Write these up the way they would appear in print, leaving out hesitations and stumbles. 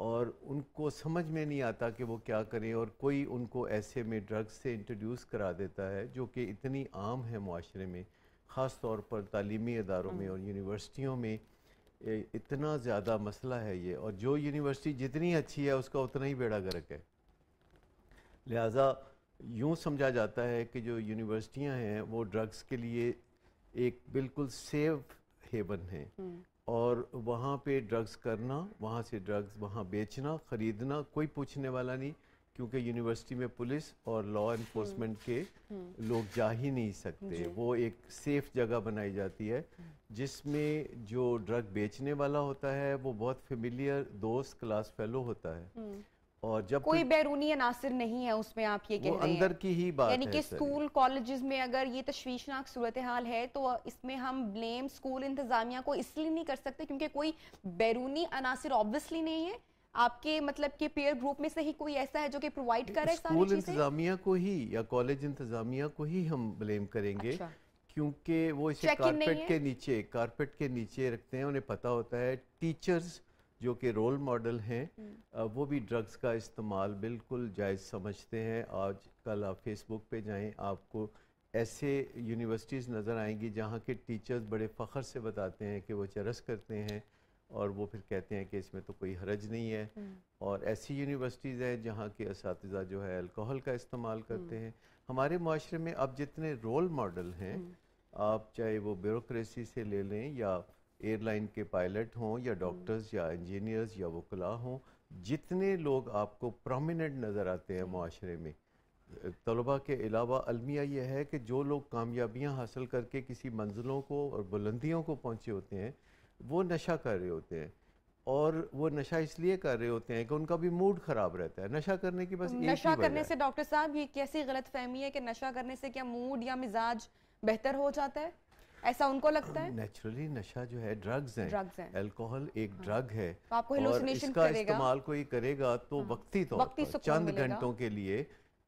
اور ان کو سمجھ میں نہیں آتا کہ وہ کیا کریں, اور کوئی ان کو ایسے میں ڈرگز سے انٹروڈیوس کرا دیتا ہے جو کہ اتنی عام ہے معاشرے میں, خاص طور پر تعلیمی اداروں میں اور یونیورسٹیوں میں اتنا زیادہ مسئلہ ہے یہ. اور جو یونیورسٹی جتنی اچھی ہے اس کا اتنا ہی بیڑا غرق ہے. لہٰذا یوں سمجھا جاتا ہے کہ جو یونیورسٹیاں ہیں وہ ڈرگز کے لیے ایک بالکل سیف ہیون ہیں, اور وہاں پہ ڈرگز کرنا, وہاں سے ڈرگز وہاں بیچنا, خریدنا, کوئی پوچھنے والا نہیں, کیونکہ یونیورسٹی میں پولیس اور لا انفورسمنٹ کے لوگ جا ہی نہیں سکتے. وہ ایک سیف جگہ بنائی جاتی ہے جس میں جو ڈرگ بیچنے والا ہوتا ہے وہ بہت فیملیئر دوست, کلاس فیلو ہوتا ہے, اور جب کوئی بیرونی عناصر نہیں ہے اس میں, آپ یہ کہہ رہے ہیں اندر کی ہی بات ہے. یعنی کہ اسکول کالجز میں اگر یہ تشویشناک صورتحال ہے تو اس میں ہم بلیم اسکول انتظامیہ کو اس لیے نہیں کر سکتے کیونکہ کوئی بیرونی عناصر آبویسلی نہیں ہے آپ کے مطلب کہ پیئر گروپ میں سے ہی کوئی ایسا ہے جو کہ پرووائڈ کرے ساری چیزیں. اسکول انتظامیہ کو ہی یا کالج انتظامیہ کو ہی ہم بلیم کریں گے, کیونکہ وہ اسے کارپیٹ کے نیچے رکھتے ہیں. انہیں پتہ ہوتا ہے ٹیچرز جو کہ رول ماڈل ہیں وہ بھی ڈرگز کا استعمال بالکل جائز سمجھتے ہیں. آج کل آپ فیس بک پہ جائیں, آپ کو ایسے یونیورسٹیز نظر آئیں گی جہاں کے ٹیچرز بڑے فخر سے بتاتے ہیں کہ وہ چرس کرتے ہیں, اور وہ پھر کہتے ہیں کہ اس میں تو کوئی حرج نہیں ہے. اور ایسی یونیورسٹیز ہیں جہاں کے اساتذہ جو ہے الکوہل کا استعمال کرتے ہیں. ہمارے معاشرے میں اب جتنے رول ماڈل ہیں, آپ چاہے وہ بیوروکریسی سے لے لیں یا ایئر لائن کے پائلٹ ہوں یا ڈاکٹرز یا انجینئرز یا وکلاء ہوں, جتنے لوگ آپ کو پرومیننٹ نظر آتے ہیں معاشرے میں, طلباء کے علاوہ المیہ یہ ہے کہ جو لوگ کامیابیاں حاصل کر کے کسی منزلوں کو اور بلندیوں کو پہنچے ہوتے ہیں وہ نشہ کر رہے ہوتے ہیں. اور وہ نشہ اس لیے کر رہے ہوتے ہیں کہ ان کا بھی موڈ خراب رہتا ہے. نشہ کرنے کی بس ایک ہی وجہ ہے. نشہ کرنے سے ڈاکٹر صاحب یہ کیسی غلط فہمی ہے کہ نشہ کرنے سے کیا موڈ یا مزاج بہتر ہو جاتا ہے, ایسا ان کو لگتا ہے؟ نیچرلی نشہ جو ہے ڈرگز ہیں, الکوہل ایک ڈرگ ہے, اور اس کا استعمال کوئی کرے گا تو وقتی طور پر چند گھنٹوں کے لیے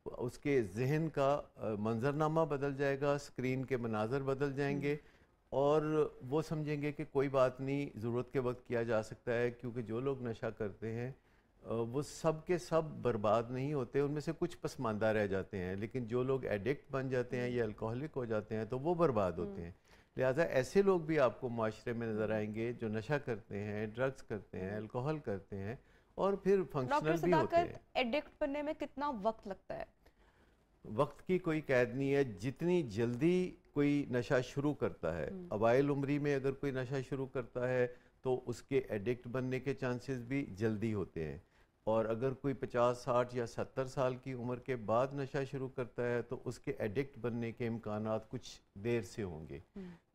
اس کے ذہن کا منظرنامہ بدل جائے گا, اسکرین کے مناظر بدل جائیں گے, اور وہ سمجھیں گے کہ کوئی بات نہیں, ضرورت کے وقت کیا جا سکتا ہے. کیونکہ جو لوگ نشہ کرتے ہیں وہ سب کے سب برباد نہیں ہوتے, ان میں سے کچھ پسماندہ رہ جاتے ہیں, لیکن جو لوگ ایڈکٹ بن جاتے ہیں یا الکوہلک ہو جاتے ہیں تو وہ برباد ہوتے ہیں. لہٰذا ایسے لوگ بھی آپ کو معاشرے میں نظر آئیں گے جو نشہ کرتے ہیں, ڈرگز کرتے ہیں, الکوہل کرتے ہیں, اور پھر فنکشنل بھی ہوتے ہیں. ایڈکٹ بننے میں کتنا وقت لگتا ہے؟ وقت کی کوئی قید نہیں ہے. جتنی جلدی کوئی نشہ شروع کرتا ہے, اوائل عمری میں اگر کوئی نشہ شروع کرتا ہے تو اس کے ایڈکٹ بننے کے چانسز بھی جلدی ہوتے ہیں, اور اگر کوئی 50, 60 یا 70 سال کی عمر کے بعد نشہ شروع کرتا ہے تو اس کے ایڈکٹ بننے کے امکانات کچھ دیر سے ہوں گے.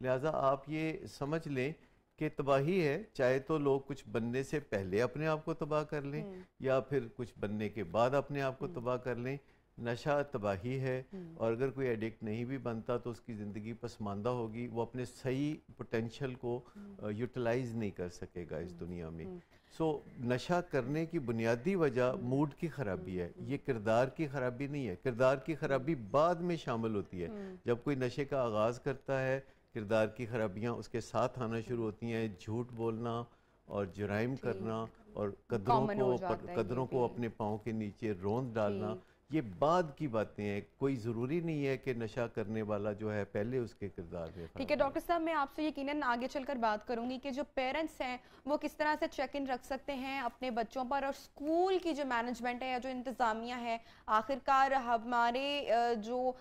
لہٰذا آپ یہ سمجھ لیں کہ تباہی ہے, چاہے تو لوگ کچھ بننے سے پہلے اپنے آپ کو تباہ کر لیں یا پھر کچھ بننے کے بعد اپنے آپ کو تباہ کر لیں. نشہ تباہی ہے, اور اگر کوئی ایڈکٹ نہیں بھی بنتا تو اس کی زندگی پسماندہ ہوگی, وہ اپنے صحیح پوٹینشل کو یوٹیلائز نہیں کر سکے گا اس دنیا میں. سو نشہ کرنے کی بنیادی وجہ موڈ کی خرابی ہے, یہ کردار کی خرابی نہیں ہے. کردار کی خرابی بعد میں شامل ہوتی ہے. جب کوئی نشے کا آغاز کرتا ہے کردار کی خرابیاں اس کے ساتھ آنا شروع ہوتی ہیں, جھوٹ بولنا اور جرائم کرنا اور قدروں کو اپنے پاؤں کے نیچے روند ڈالنا, یہ بعد کی باتیں ہیں. کوئی ضروری نہیں ہے کہ نشہ کرنے والا جو ہے پہلے اس کے کردار میں. ٹھیک ہے ڈاکٹر صاحب, میں آپ سے یقیناً آگے چل کر بات کروں گی کہ جو پیرنٹس ہیں وہ کس طرح سے چیک ان رکھ سکتے ہیں اپنے بچوں پر, اور اسکول کی جو مینجمنٹ ہے یا جو انتظامیہ ہے, آخرکار ہمارے جو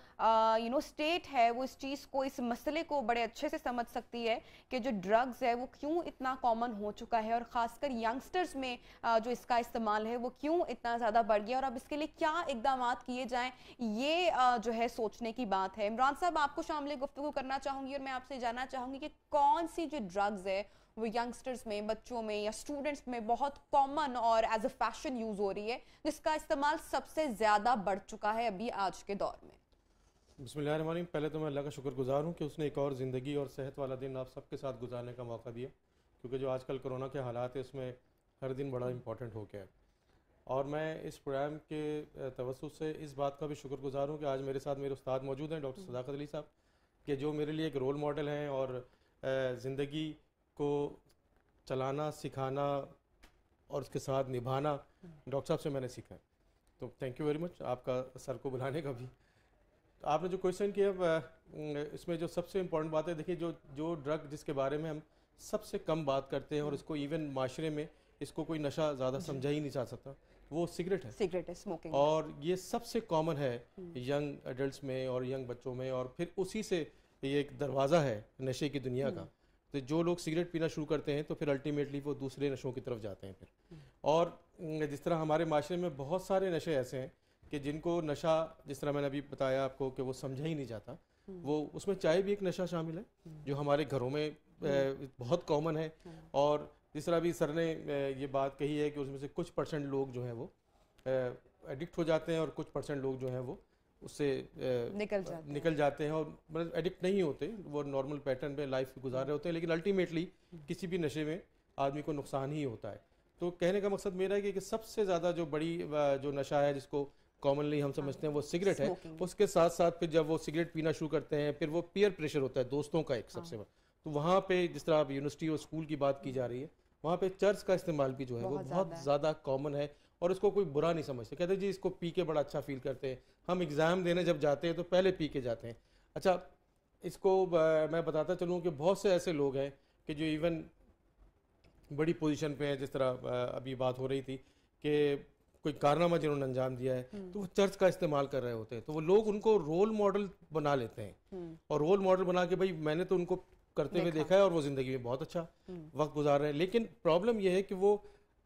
اسٹیٹ ہے وہ اس چیز کو, اس مسئلے کو بڑے اچھے سے سمجھ سکتی ہے کہ جو ڈرگز ہے وہ کیوں اتنا کامن ہو چکا ہے, اور خاص کر ینگسٹرز میں جو اس کا استعمال ہے وہ کیوں اتنا زیادہ بڑھ گیا, اور اب اس کے لیے کیا اقدامات کیے جائیں, یہ جو ہے سوچنے کی بات ہے. عمران صاحب, آپ کو شامل گفتگو کرنا چاہوں گی, اور میں آپ سے جاننا چاہوں گی کہ کون سی جو ڈرگز ہے وہ ینگسٹرز میں, بچوں میں یا اسٹوڈنٹس میں بہت کامن اور ایز اے فیشن یوز ہو رہی ہے, جس کا استعمال سب سے زیادہ بڑھ چکا ہے ابھی آج کے دور میں. بسم اللہ الرحمن الرحیم. پہلے تو میں اللہ کا شکر گزار ہوں کہ اس نے ایک اور زندگی اور صحت والا دن آپ سب کے ساتھ گزارنے کا موقع دیا, کیونکہ جو آج کل کرونا کے حالات ہیں اس میں ہر دن بڑا امپورٹنٹ ہو گیا ہے. اور میں اس پروگرام کے توسط سے اس بات کا بھی شکر گزار ہوں کہ آج میرے ساتھ میرے استاد موجود ہیں ڈاکٹر صداقت علی صاحب, کہ جو میرے لیے ایک رول ماڈل ہیں, اور زندگی کو چلانا سکھانا اور اس کے ساتھ نبھانا ڈاکٹر صاحب سے میں نے سیکھا ہے. تو تھینک یو ویری مچ آپ کا سر کو بلانے کا بھی. آپ نے جو کویشچن کیا اس میں جو سب سے امپورٹنٹ بات ہے, دیکھیے جو ڈرگ جس کے بارے میں ہم سب سے کم بات کرتے ہیں اور اس کو ایون معاشرے میں اس کو کوئی نشہ زیادہ سمجھا ہی نہیں جا سکتا, وہ سگریٹ ہے. سگریٹ ہے, اسموکنگ. اور یہ سب سے کامن ہے ینگ ایڈلٹس میں اور ینگ بچوں میں, اور پھر اسی سے یہ ایک دروازہ ہے نشے کی دنیا کا. تو جو لوگ سگریٹ پینا شروع کرتے ہیں تو پھر الٹیمیٹلی وہ دوسرے نشوں کی طرف جاتے ہیں پھر. اور جس طرح ہمارے معاشرے میں بہت سارے نشے ایسے ہیں کہ جن کو نشہ, جس طرح میں نے ابھی بتایا آپ کو کہ وہ سمجھا ہی نہیں جاتا, وہ اس میں چائے بھی ایک نشہ شامل ہے جو ہمارے گھروں میں بہت کامن ہے. اور جس طرح بھی سر نے یہ بات کہی ہے کہ اس میں سے کچھ پرسنٹ لوگ جو ہیں وہ ایڈکٹ ہو جاتے ہیں اور کچھ پرسنٹ لوگ جو ہیں وہ اس سے نکل جاتے ہیں, اور مطلب ایڈکٹ نہیں ہوتے, وہ نارمل پیٹرن پہ لائف گزار رہے ہوتے ہیں, لیکن الٹیمیٹلی کسی بھی نشے میں آدمی کو نقصان ہی ہوتا ہے. تو کہنے کا مقصد میرا ہے کہ سب سے زیادہ جو بڑی جو نشہ ہے جس کو کامنلی ہم سمجھتے ہیں وہ سگریٹ ہے. اس کے ساتھ ساتھ پھر جب وہ سگریٹ پینا شروع کرتے ہیں پھر وہ پیئر پریشر ہوتا ہے دوستوں کا ایک سب سے بڑا. تو وہاں پہ جس طرح اب یونیورسٹی اور اسکول کی بات کی جا رہی ہے, وہاں پہ چرچ کا استعمال بھی جو ہے وہ بہت زیادہ کامن ہے, اور اس کو کوئی برا نہیں سمجھتے. کہتے ہیں جی اس کو پی کے بڑا اچھا فیل کرتے ہیں, ہم ایگزام دینے جب جاتے ہیں تو پہلے پی کے جاتے ہیں. اچھا اس کو میں بتاتا چلوں کہ بہت سے ایسے لوگ ہیں کہ جو ایون بڑی پوزیشن پہ ہیں, جس طرح ابھی بات ہو رہی تھی کہ کوئی کارنامہ جنہوں نے انجام دیا ہے تو وہ چرچ کا استعمال کر رہے ہوتے ہیں, تو وہ لوگ ان کو رول ماڈل بنا لیتے ہیں, اور رول ماڈل بنا کے بھائی میں نے تو ان کو کرتے ہوئے دیکھا ہے اور وہ زندگی میں بہت اچھا وقت گزار رہے ہیں. لیکن پرابلم یہ ہے کہ وہ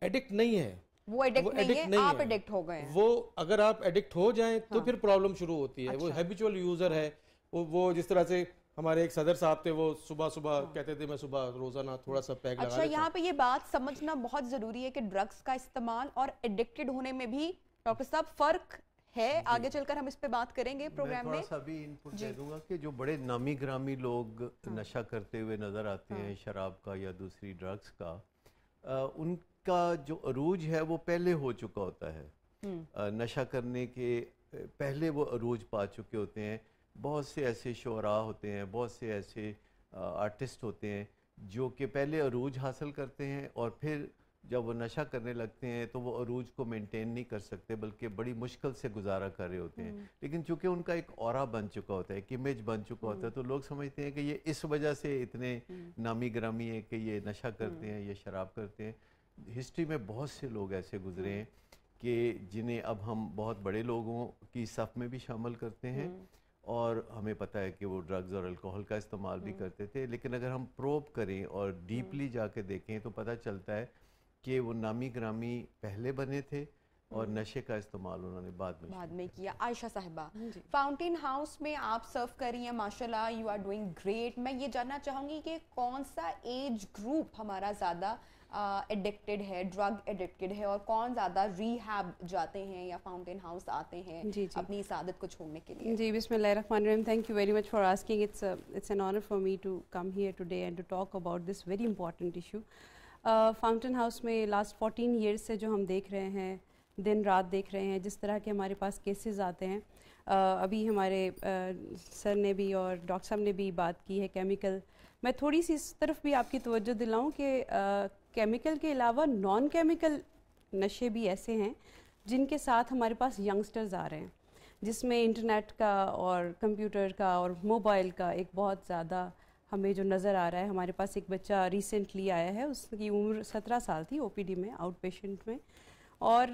ایڈکٹ نہیں ہے, وہ ایڈکٹ نہیں ہے, آپ ایڈکٹ ہو گئے ہیں. وہ اگر آپ ایڈکٹ ہو جائیں تو پھر پرابلم شروع ہوتی ہے. وہ ہیبیچول یوزر ہے, وہ جس طرح سے ہمارے ایک صدر صاحب تھے, وہ صبح کہتے تھے میں صبح روزانہ تھوڑا سا پیک لگا لیتا ہوں. اچھا, یہاں پہ یہ بات سمجھنا بہت ضروری ہے کہ ڈرگس کا استعمال اور ایڈکٹڈ ہونے میں بھی ڈاکٹر صاحب فرق ہے. آگے چل کر ہم اس پہ بات کریں گے پروگرام میں. تھوڑا سا بھی انپٹ دے دوں گا کہ جو بڑے نامی گرامی لوگ نشہ کرتے ہوئے نظر آتے ہیں شراب کا یا دوسری ڈرگس کا, ان کا جو عروج ہے وہ پہلے ہو چکا ہوتا ہے. نشہ کرنے کے پہلے وہ عروج پا چکے ہوتے ہیں. بہت سے ایسے شعراء ہوتے ہیں, بہت سے ایسے آرٹسٹ ہوتے ہیں جو کہ پہلے عروج حاصل کرتے ہیں, اور پھر جب وہ نشہ کرنے لگتے ہیں تو وہ عروج کو مینٹین نہیں کر سکتے بلکہ بڑی مشکل سے گزارا کر رہے ہوتے ہیں. لیکن چونکہ ان کا ایک اورا بن چکا ہوتا ہے, ایک امیج بن چکا ہوتا ہے, تو لوگ سمجھتے ہیں کہ یہ اس وجہ سے اتنے نامی گرامی ہے کہ یہ نشہ کرتے ہیں, یہ شراب کرتے ہیں. ہسٹری میں بہت سے لوگ ایسے گزرے ہیں کہ جنہیں اب ہم بہت بڑے لوگوں کی صف میں بھی شامل کرتے ہیں, اور ہمیں پتہ ہے کہ وہ ڈرگز اور الکوہل کا استعمال بھی کرتے تھے. لیکن اگر ہم پروب کریں اور ڈیپلی جا کے دیکھیں تو پتہ چلتا ہے کہ وہ نامی گرامی پہلے بنے تھے اور نشے کا استعمال انہوں نے بعد میں کیا. عائشہ صاحبہ, فاؤنٹین ہاؤس میں آپ سرو کر رہی ہیں, ماشاءاللہ یو آر ڈوئنگ گریٹ. میں یہ جاننا چاہوں گی کہ کون سا ایج گروپ ہمارا زیادہ ایڈکٹڈ ہے, ڈرگ ایڈکٹڈ ہے, اور کون زیادہ ریہیب جاتے ہیں یا فاؤنٹین ہاؤس آتے ہیں اپنی اس عادت کو چھوڑنے کے لیے؟ جی, بسم اللہ الرحمن الرحیم. Thank you very much for asking. It's an honour for me to come here today and to talk about this very important issue. Fountain house میں لاسٹ 14 ایئرس سے جو ہم دیکھ رہے ہیں, دن رات دیکھ رہے ہیں, جس طرح کے ہمارے پاس کیسز آتے ہیں. ابھی ہمارے سر نے بھی اور ڈاکٹر صاحب نے بھی بات کی ہے کیمیکل. میں تھوڑی سی اس طرف بھی آپ کی توجہ دلاؤں کہ کیمیکل کے علاوہ نان کیمیکل نشے بھی ایسے ہیں جن کے ساتھ ہمارے پاس ینگسٹرز آ رہے ہیں, جس میں انٹرنیٹ کا اور کمپیوٹر کا اور موبائل کا ایک بہت زیادہ ہمیں جو نظر آ رہا ہے. ہمارے پاس ایک بچہ ریسنٹلی آیا ہے, اس کی عمر 17 سال تھی, OPD میں آؤٹ پیشنٹ میں, اور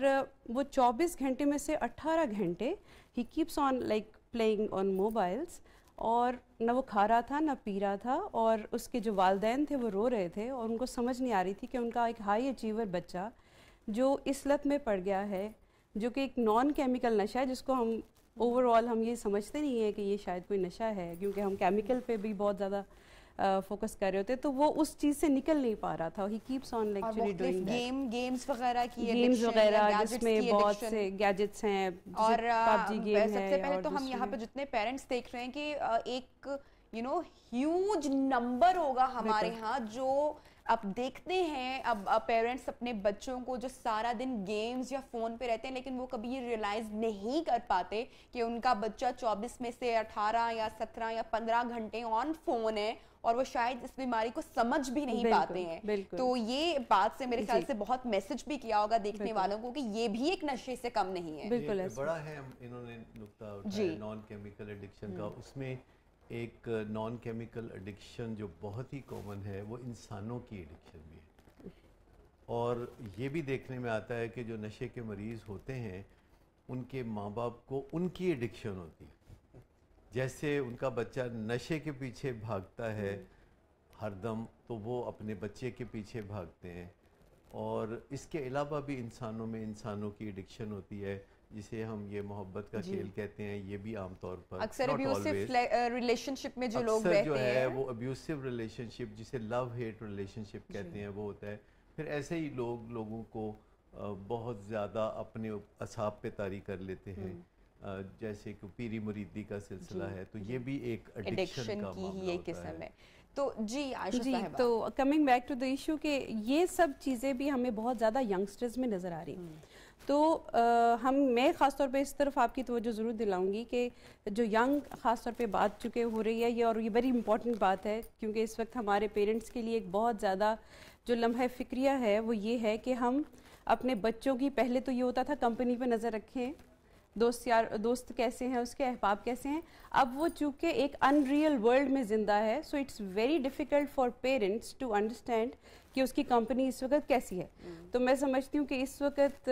وہ 24 گھنٹے میں سے 18 گھنٹے he keeps on like playing on mobiles, اور نہ وہ کھا رہا تھا نہ پی رہا تھا, اور اس کے جو والدین تھے وہ رو رہے تھے, اور ان کو سمجھ نہیں آ رہی تھی کہ ان کا ایک ہائی اچیور بچہ جو اس لت میں پڑ گیا ہے, جو کہ ایک نان کیمیکل نشہ ہے, جس کو ہم اوور آل ہم یہ سمجھتے نہیں ہیں کہ یہ شاید کوئی نشہ ہے, کیونکہ ہم کیمیکل پہ بھی بہت زیادہ فوکس کر رہے ہوتے, تو وہ اس چیز سے نکل نہیں پا رہا تھا. He keeps on actually doing games وغیرہ کی گیمز وغیرہ, جس میں بہت سے گیجٹس ہیں, اور PUBG گیم سب ہے. سے پہلے تو ہم یہاں پہ جتنے پیرنٹس دیکھ رہے ہیں کہ ایک ہیوج نمبر ہوگا ہمارے ہاں جو اب دیکھتے ہیں اب پیرنٹس اپنے بچوں کو جو سارا دن گیمز یا فون پہ رہتے ہیں لیکن وہ کبھی یہ ریئلائز نہیں کر پاتے کہ ان کا بچہ 24 میں سے 18 یا 17 یا 15 گھنٹے آن فون ہے اور وہ شاید اس بیماری کو سمجھ بھی نہیں پاتے ہیں. تو یہ بات سے میرے خیال سے بہت میسج بھی کیا ہوگا دیکھنے والوں کو کہ یہ بھی ایک نشے سے کم نہیں ہے. بالکل بڑا ہے انہوں نے نقطہ اٹھایا نان کیمیکل ایڈکشن کا. اس میں ایک نان کیمیکل ایڈکشن جو بہت ہی کامن ہے وہ انسانوں کی ایڈکشن بھی ہے. اور یہ بھی دیکھنے میں آتا ہے کہ جو نشے کے مریض ہوتے ہیں ان کے ماں باپ کو ان کی ایڈکشن ہوتی ہے. جیسے ان کا بچہ نشے کے پیچھے بھاگتا ہے ہر دم تو وہ اپنے بچے کے پیچھے بھاگتے ہیں. اور اس کے علاوہ بھی انسانوں میں انسانوں کی ایڈکشن ہوتی ہے جسے ہم یہ محبت کا کھیل کہتے ہیں. یہ بھی عام طور پر اکثر ابیوسو ریلیشن شپ میں جو لوگ اکثر رہتے جو ہے ہیں وہ ابیوسو ریلیشن شپ جسے لو ہیٹ ریلیشن شپ کہتے ہیں وہ ہوتا ہے. پھر ایسے ہی لوگوں کو بہت زیادہ اپنے اصحاب پہ طاری کر لیتے ہیں جیسے کہ پیری مریدی کا سلسلہ ہے. تو یہ بھی ایک ایڈکشن کا کی ہی ایک قسم ہے. تو جی عائشہ صاحبہ تو coming back to the issue کہ یہ سب چیزیں بھی ہمیں بہت زیادہ ینگسٹرز میں نظر آ رہی ہیں. تو میں خاص طور پہ اس طرف آپ کی توجہ ضرور دلاؤں گی کہ جو ینگ خاص طور پہ بات چکے ہو رہی ہے یہ اور یہ بڑی امپورٹنٹ بات ہے کیونکہ اس وقت ہمارے پیرنٹس کے لیے ایک بہت زیادہ جو لمحہ فکریہ ہے وہ یہ ہے کہ ہم اپنے بچوں کی پہلے تو یہ ہوتا تھا کمپنی پہ نظر رکھیں دوست کیسے ہیں اس کے احباب کیسے ہیں. اب وہ چونکہ ایک ان ریئل ورلڈ میں زندہ ہے so it's very difficult for parents to understand کہ اس کی کمپنی اس وقت کیسی ہے. تو میں سمجھتی ہوں کہ اس وقت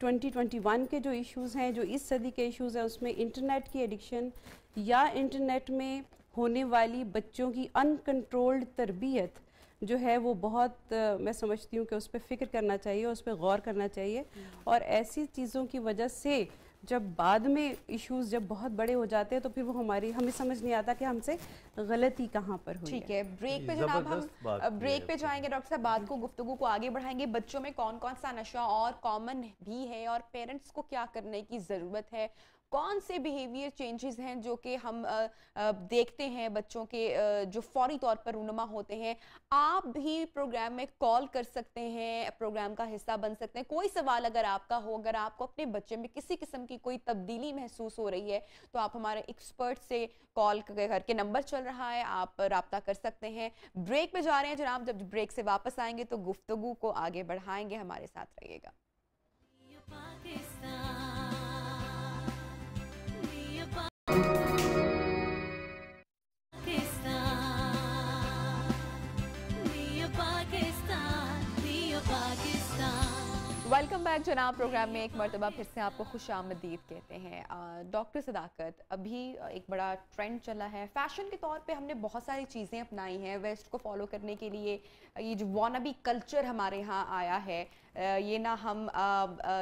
2021 کے جو ایشوز ہیں جو اس صدی کے ایشوز ہیں اس میں انٹرنیٹ کی ایڈکشن یا انٹرنیٹ میں ہونے والی بچوں کی ان کنٹرولڈ تربیت جو ہے وہ بہت میں سمجھتی ہوں کہ اس پہ فکر کرنا چاہیے اس پہ غور کرنا چاہیے. اور ایسی چیزوں کی وجہ سے جب بعد میں ایشوز جب بہت بڑے ہو جاتے ہیں تو پھر وہ ہمیں سمجھ نہیں آتا کہ ہم سے غلطی کہاں پر ہوئی. ٹھیک ہے بریک پہ جناب ہم بریک پہ جائیں گے ڈاکٹر صاحب بات کو گفتگو کو آگے بڑھائیں گے. بچوں میں کون کون سا نشہ اور کامن بھی ہے اور پیرنٹس کو کیا کرنے کی ضرورت ہے, کون سے بیہیویئر چینجز ہیں جو کہ ہم دیکھتے ہیں بچوں کے جو فوری طور پر رونما ہوتے ہیں. آپ بھی پروگرام میں کال کر سکتے ہیں, پروگرام کا حصہ بن سکتے ہیں. کوئی سوال اگر آپ کا ہو, اگر آپ کو اپنے بچے میں کسی قسم کی کوئی تبدیلی محسوس ہو رہی ہے تو آپ ہمارے ایکسپرٹ سے کال کر کے نمبر چل رہا ہے آپ رابطہ کر سکتے ہیں. بریک پہ جا رہے ہیں جناب, جب بریک سے واپس آئیں گے تو گفتگو کو آگے بڑھائیں گے. ہمارے ساتھ رہیے گا. ویلکم بیک جناب. پروگرام میں ایک مرتبہ پھر سے آپ کو خوش آمدید کہتے ہیں. ڈاکٹر صداقت, ابھی ایک بڑا ٹرینڈ چلا ہے فیشن کے طور پہ, ہم نے بہت ساری چیزیں اپنائی ہیں ویسٹ کو فالو کرنے کے لیے. یہ جو وانابی کلچر ہمارے ہاں آیا ہے, یہ نہ ہم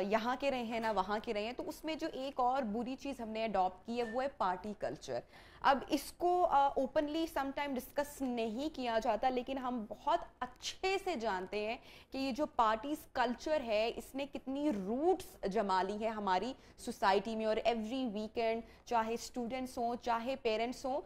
یہاں کے رہے ہیں نہ وہاں کے رہے ہیں, تو اس میں جو ایک اور بری چیز ہم نے اڈاپٹ کی ہے وہ ہے پارٹی کلچر. اب اس کو اوپنلی سم ٹائم ڈسکس نہیں کیا جاتا لیکن ہم بہت اچھے سے جانتے ہیں کہ یہ جو پارٹیز کلچر ہے اس نے کتنی روٹس جما لی ہے ہماری سوسائٹی میں. اور ایوری ویکینڈ چاہے اسٹوڈنٹس ہوں چاہے پیرنٹس ہوں,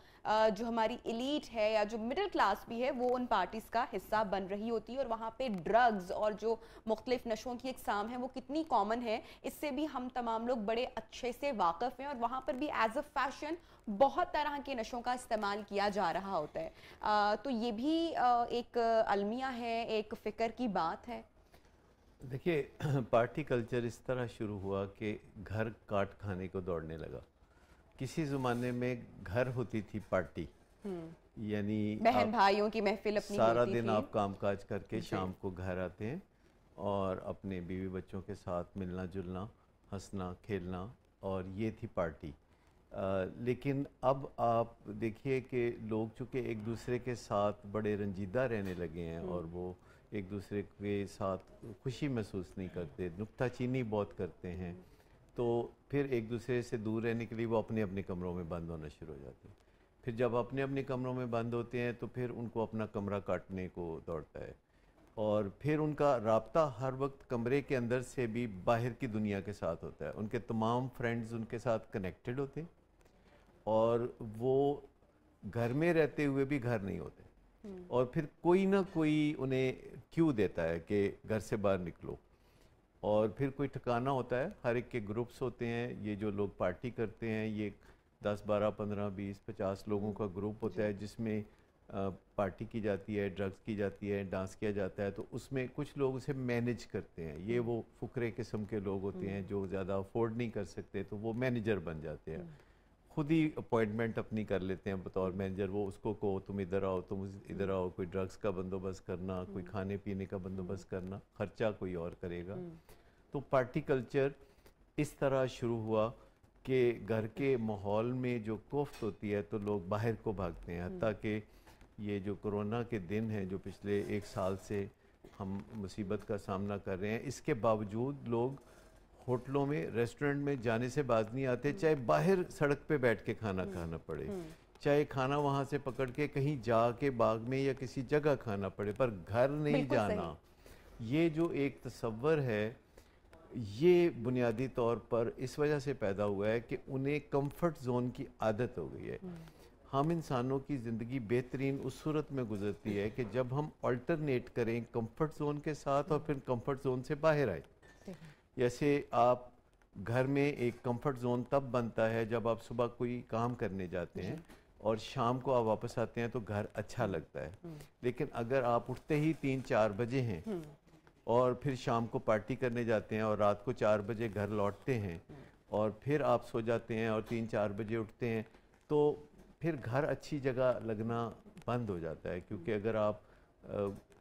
جو ہماری ایلیٹ ہے یا جو مڈل کلاس بھی ہے وہ ان پارٹیز کا حصہ بن رہی ہوتی ہے. اور وہاں پہ ڈرگز اور جو مختلف نشوں کی اقسام ہیں وہ کتنی کامن ہے, اس سے بھی ہم تمام لوگ بڑے اچھے سے واقف ہیں. اور وہاں پر بھی ایز اے فیشن بہت طرح کے نشوں کا استعمال کیا جا رہا ہوتا ہے. تو یہ بھی ایک المیہ ہے, ایک فکر کی بات ہے. دیکھیے پارٹی کلچر اس طرح شروع ہوا کہ گھر کاٹ کھانے کو دوڑنے لگا. کسی زمانے میں گھر ہوتی تھی پارٹی, یعنی بہن بھائیوں کی محفل اپنی سارا دن آپ کام کاج کر کے شام کو گھر آتے ہیں اور اپنے بیوی بچوں کے ساتھ ملنا جلنا, ہنسنا کھیلنا, اور یہ تھی پارٹی. لیکن اب آپ دیکھیے کہ لوگ چونکہ ایک دوسرے کے ساتھ بڑے رنجیدہ رہنے لگے ہیں اور وہ ایک دوسرے کے ساتھ خوشی محسوس نہیں کرتے, نکتہ چینی بہت کرتے ہیں, تو پھر ایک دوسرے سے دور رہنے کے لیے وہ اپنے اپنے کمروں میں بند ہونا شروع ہو جاتے ہیں. پھر جب اپنے اپنے کمروں میں بند ہوتے ہیں تو پھر ان کو اپنا کمرہ کاٹنے کو دوڑتا ہے, اور پھر ان کا رابطہ ہر وقت کمرے کے اندر سے بھی باہر کی دنیا کے ساتھ ہوتا ہے. ان کے تمام فرینڈز ان کے ساتھ کنیکٹڈ ہوتے ہیں اور وہ گھر میں رہتے ہوئے بھی گھر نہیں ہوتے. اور پھر کوئی نہ کوئی انہیں کیوں دیتا ہے کہ گھر سے باہر نکلو، اور پھر کوئی ٹھکانہ ہوتا ہے، ہر ایک کے گروپس ہوتے ہیں، یہ جو لوگ پارٹی کرتے ہیں یہ 10 12 15 20 50 لوگوں کا گروپ ہوتا ہے جس میں پارٹی کی جاتی ہے، ڈرگس کی جاتی ہے، ڈانس کیا جاتا ہے، تو اس میں کچھ لوگ اسے مینیج کرتے ہیں، یہ وہ فقرے قسم کے لوگ ہوتے ہیں جو زیادہ افورڈ نہیں کر سکتے تو وہ مینیجر بن جاتے ہیں، خود ہی اپوائنٹمنٹ اپنی کر لیتے ہیں بطور مینیجر، وہ اس کو کہو تم ادھر آؤ، تم ادھر آؤ، کوئی ڈرگس کا بندوبست کرنا، کوئی کھانے پینے کا بندوبست کرنا، خرچہ کوئی اور کرے گا۔ تو پارٹی کلچر اس طرح شروع ہوا کہ گھر کے ماحول میں جو کوفت ہوتی ہے تو لوگ باہر کو بھاگتے ہیں، حتیٰ کہ یہ جو کرونا کے دن ہیں جو پچھلے 1 سال سے ہم مصیبت کا سامنا کر رہے ہیں، اس کے باوجود لوگ ہوٹلوں میں، ریسٹورنٹ میں جانے سے باز نہیں آتے، چاہے باہر سڑک پہ بیٹھ کے کھانا کھانا پڑے، چاہے کھانا وہاں سے پکڑ کے کہیں جا کے باغ میں یا کسی جگہ کھانا پڑے، پر گھر نہیں جانا۔ یہ جو ایک تصور ہے یہ بنیادی طور پر اس وجہ سے پیدا ہوا ہے کہ انہیں کمفرٹ زون کی عادت ہو گئی ہے۔ ہم انسانوں کی زندگی بہترین اس صورت میں گزرتی ہے کہ جب ہم آلٹرنیٹ کریں کمفرٹ زون کے ساتھ اور پھر کمفرٹ زون سے باہر آئیں۔ جیسے آپ گھر میں ایک کمفرٹ زون تب بنتا ہے جب آپ صبح کوئی کام کرنے جاتے ہیں اور شام کو آپ واپس آتے ہیں تو گھر اچھا لگتا ہے، لیکن اگر آپ اٹھتے ہی 3 4 بجے ہیں اور پھر شام کو پارٹی کرنے جاتے ہیں اور رات کو 4 بجے گھر لوٹتے ہیں اور پھر آپ سو جاتے ہیں اور 3 4 بجے اٹھتے ہیں، تو پھر گھر اچھی جگہ لگنا بند ہو جاتا ہے، کیونکہ اگر آپ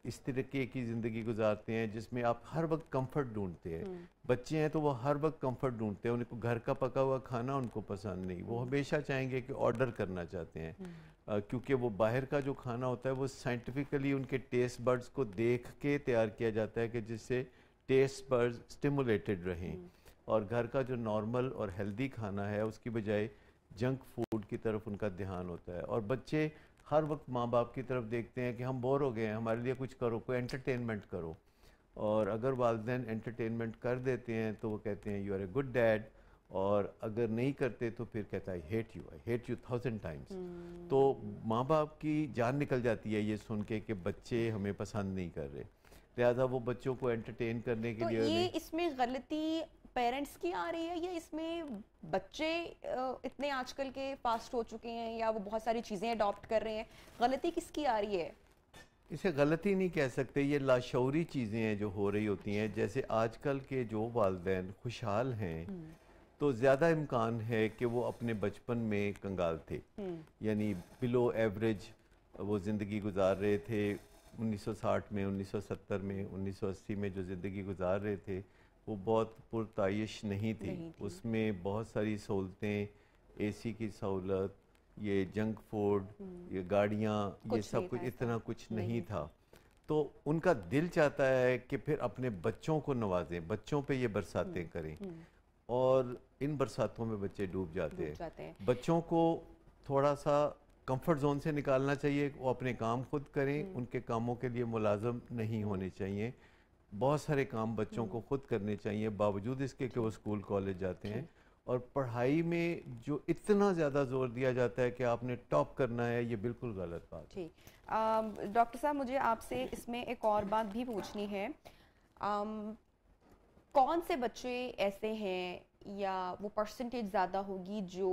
اس طریقے کی زندگی گزارتے ہیں جس میں آپ ہر وقت کمفرٹ ڈھونڈتے ہیں، بچے ہیں تو وہ ہر وقت کمفرٹ ڈھونڈتے ہیں، ان کو گھر کا پکا ہوا کھانا ان کو پسند نہیں، وہ ہمیشہ چاہیں گے کہ آرڈر کرنا چاہتے ہیں، کیونکہ وہ باہر کا جو کھانا ہوتا ہے وہ سائنٹیفکلی ان کے ٹیسٹ برڈز کو دیکھ کے تیار کیا جاتا ہے کہ جس سے ٹیسٹ برڈز سٹیمولیٹڈ رہیں، اور گھر کا جو نارمل اور ہیلدی کھانا ہے اس کی بجائے جنک فوڈ کی طرف ان کا دھیان ہوتا ہے، اور بچے ہر وقت ماں باپ کی طرف دیکھتے ہیں کہ ہم بور ہو گئے ہیں، ہمارے لیے کچھ کرو، کوئی انٹرٹینمنٹ کرو، اور اگر والدین انٹرٹینمنٹ کر دیتے ہیں تو وہ کہتے ہیں you are a good dad, اور اگر نہیں کرتے تو پھر کہتا ہے آئی ہیٹ یو 1000 ٹائمز۔ تو ماں باپ کی جان نکل جاتی ہے یہ سن کے کہ بچے ہمیں پسند نہیں کر رہے، لہذا وہ بچوں کو انٹرٹین کرنے کے لیے تو یہ اس میں غلطی پیرنٹس کی آ رہی ہے یا اس میں بچے اتنے آج کل کے فاسٹ ہو چکے ہیں یا وہ بہت ساری چیزیں اڈاپٹ کر رہے ہیں، غلطی کس کی آ رہی ہے؟ اسے غلطی نہیں کہہ سکتے، یہ لاشعوری چیزیں ہیں جو ہو رہی ہوتی ہیں، جیسے آج کل کے جو والدین خوشحال ہیں تو زیادہ امکان ہے کہ وہ اپنے بچپن میں کنگال تھے، یعنی بلو ایوریج وہ زندگی گزار رہے تھے، 1960 میں، 1970 میں، 1980 میں جو زندگی گزار رہے تھے وہ بہت پرتعیش نہیں تھی، اس میں بہت ساری سہولتیں، اے سی کی سہولت، یہ جنک فوڈ، یہ گاڑیاں، یہ سب کچھ اتنا کچھ نہیں تھا، تو ان کا دل چاہتا ہے کہ پھر اپنے بچوں کو نوازیں، بچوں پہ یہ برساتیں کریں، اور ان برساتوں میں بچے ڈوب جاتے ہیں۔ بچوں کو تھوڑا سا کمفرٹ زون سے نکالنا چاہیے، وہ اپنے کام خود کریں، ان کے کاموں کے لیے ملازم نہیں ہونے چاہیے، بہت سارے کام بچوں کو خود کرنے چاہیے باوجود اس کے کہ وہ اسکول کالج جاتے ہیں، اور پڑھائی میں جو اتنا زیادہ زور دیا جاتا ہے کہ آپ نے ٹاپ کرنا ہے، یہ بالکل غلط بات ہے۔ ڈاکٹر صاحب مجھے آپ سے اس میں ایک اور بات بھی پوچھنی ہے، کون سے بچے ایسے ہیں یا وہ پرسنٹیج زیادہ ہوگی جو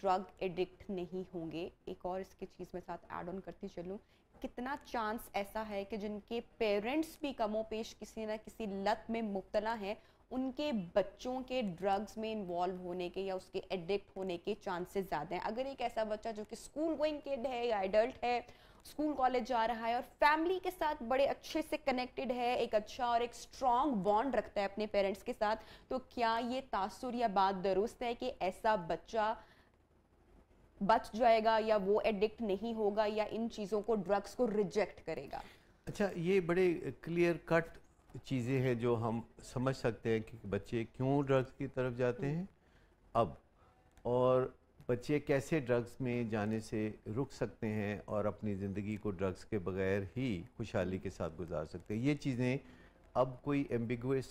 ڈرگ ایڈکٹ نہیں ہوں گے؟ ایک اور اس کی چیز میں ساتھ ایڈ آن کرتی چلوں، کتنا چانس ایسا ہے کہ جن کے پیرنٹس بھی کم و بیش کسی نہ کسی لت میں مبتلا ہیں، ان کے بچوں کے ڈرگز میں انوالو ہونے کے یا اس کے ایڈکٹ ہونے کے چانسز زیادہ ہیں؟ اگر ایک ایسا بچہ جو کہ اسکول گوئنگ کڈ ہے یا ایڈلٹ ہے، اسکول کالج جا رہا ہے اور فیملی کے ساتھ بڑے اچھے سے کنیکٹڈ ہے، ایک اچھا اور ایک اسٹرانگ بانڈ رکھتا ہے اپنے پیرنٹس کے ساتھ، تو کیا یہ تاثر یا بات درست ہے کہ ایسا بچہ بچ جائے گا یا وہ ایڈکٹ نہیں ہوگا یا ان چیزوں کو، ڈرگز کو ریجیکٹ کرے گا؟ اچھا، یہ بڑے کلیئر کٹ چیزیں ہیں جو ہم سمجھ سکتے ہیں کہ بچے کیوں ڈرگز کی طرف جاتے ہیں اب، اور بچے کیسے ڈرگز میں جانے سے رک سکتے ہیں اور اپنی زندگی کو ڈرگز کے بغیر ہی خوشحالی کے ساتھ گزار سکتے ہیں۔ یہ چیزیں اب کوئی ایمبیگوس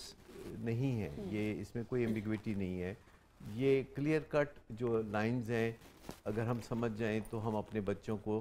نہیں ہے، یہ اس میں کوئی ایمبیگوٹی نہیں ہے، یہ کلیئر کٹ جو لائنز ہیں اگر ہم سمجھ جائیں تو ہم اپنے بچوں کو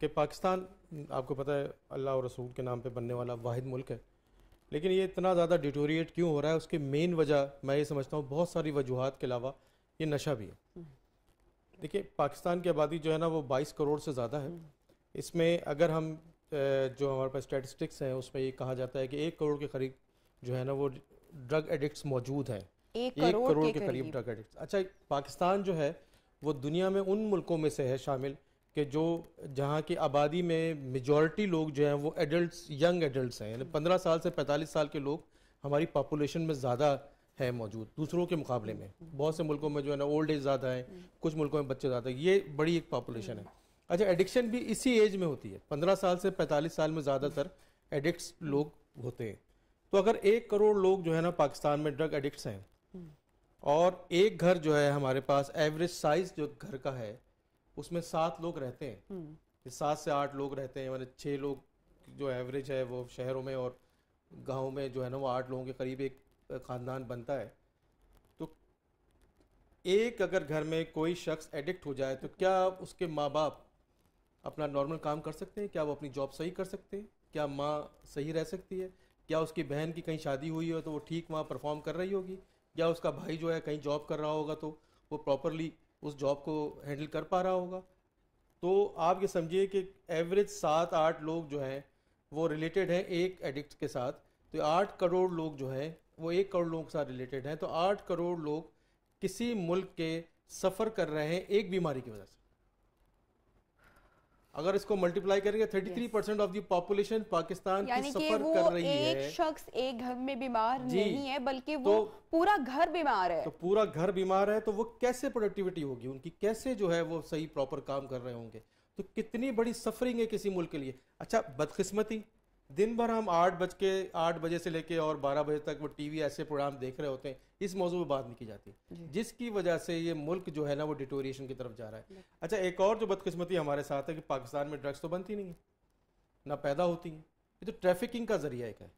کہ پاکستان آپ کو پتہ ہے اللہ اور رسول کے نام پہ بننے والا واحد ملک ہے، لیکن یہ اتنا زیادہ ڈیٹوریٹ کیوں ہو رہا ہے؟ اس کی مین وجہ میں یہ سمجھتا ہوں بہت ساری وجوہات کے علاوہ یہ نشہ بھی ہے. دیکھیے پاکستان کی آبادی جو ہے نا وہ 22 کروڑ سے زیادہ ہے. اس میں اگر ہم جو ہمارے پاس اسٹیٹسٹکس ہیں اس میں یہ کہا جاتا ہے کہ 1 کروڑ کے قریب جو ہے نا وہ ڈرگ ایڈکٹس موجود ہیں. 1 کروڑ کے قریب ڈرگ ایڈکٹس. اچھا پاکستان جو ہے وہ دنیا میں ان ملکوں میں سے ہے شامل کہ جو جہاں کی آبادی میں میجورٹی لوگ جو ہیں وہ ایڈلٹس، ینگ ایڈلٹس ہیں، یعنی 15 سال سے 45 سال کے لوگ ہماری پاپولیشن میں زیادہ ہے موجود دوسروں کے مقابلے میں. بہت سے ملکوں میں جو ہے نا اولڈ ایج زیادہ ہیں، کچھ ملکوں میں بچے زیادہ ہیں، یہ بڑی ایک پاپولیشن ہے. اچھا ایڈکشن بھی اسی ایج میں ہوتی ہے، 15 سال سے 45 سال میں زیادہ تر ایڈکٹس لوگ ہوتے ہیں. تو اگر 1 کروڑ لوگ جو ہے نا پاکستان میں ڈرگ ایڈکٹس ہیں اور ایک گھر جو ہے ہمارے پاس ایوریج سائز جو گھر کا ہے اس میں 7 لوگ رہتے ہیں، 7 سے 8 لوگ رہتے ہیں، یعنی 6 لوگ جو ایوریج ہے وہ شہروں میں، اور گاؤں میں جو ہے نا وہ 8 لوگوں کے قریب ایک خاندان بنتا ہے. تو ایک اگر گھر میں کوئی شخص ایڈکٹ ہو جائے تو کیا اس کے ماں باپ اپنا نارمل کام کر سکتے ہیں؟ کیا وہ اپنی جاب صحیح کر سکتے ہیں؟ کیا ماں صحیح رہ سکتی ہے؟ کیا اس کی بہن کی کہیں شادی ہوئی ہو تو وہ ٹھیک وہاں پرفارم کر رہی ہوگی؟ یا اس کا بھائی جو ہے کہیں جاب کر رہا ہوگا تو وہ پراپرلی اس جاب کو ہینڈل کر پا رہا ہوگا؟ تو آپ یہ سمجھیے کہ ایوریج 7-8 لوگ جو ہیں وہ ریلیٹڈ ہیں ایک ایڈکٹ کے ساتھ. تو 8 کروڑ لوگ جو ہیں وہ 1 کروڑ لوگوں کے ساتھ ریلیٹڈ ہیں. تو 8 کروڑ لوگ کسی ملک کے سفر کر رہے ہیں ایک بیماری کی وجہ سے. اگر اس کو ملٹیپلائی کریں گے 33% آف دی پاپولیشن پاکستان کی سفر کر رہی ہے. ایک شخص ایک گھر میں بیمار نہیں ہے بلکہ وہ پورا گھر بیمار ہے. تو پورا گھر بیمار ہے تو وہ کیسے پروڈکٹیوٹی ہوگی ان کی؟ کیسے جو ہے وہ صحیح پراپر کام کر رہے ہوں گے؟ تو کتنی بڑی سفرنگ ہے کسی ملک کے لیے. اچھا بدقسمتی دن بھر ہم 8 بجے سے لے کے اور 12 بجے تک وہ ٹی وی ایسے پروگرام دیکھ رہے ہوتے ہیں، اس موضوع پہ بات نہیں کی جاتی، جس کی وجہ سے یہ ملک جو ہے نا وہ ڈیٹوریشن کی طرف جا رہا ہے. اچھا ایک اور جو بدقسمتی ہمارے ساتھ ہے کہ پاکستان میں ڈرگس تو بنتی نہیں ہیں، نہ پیدا ہوتی ہیں، یہ تو ٹریفکنگ کا ذریعہ ایک ہے،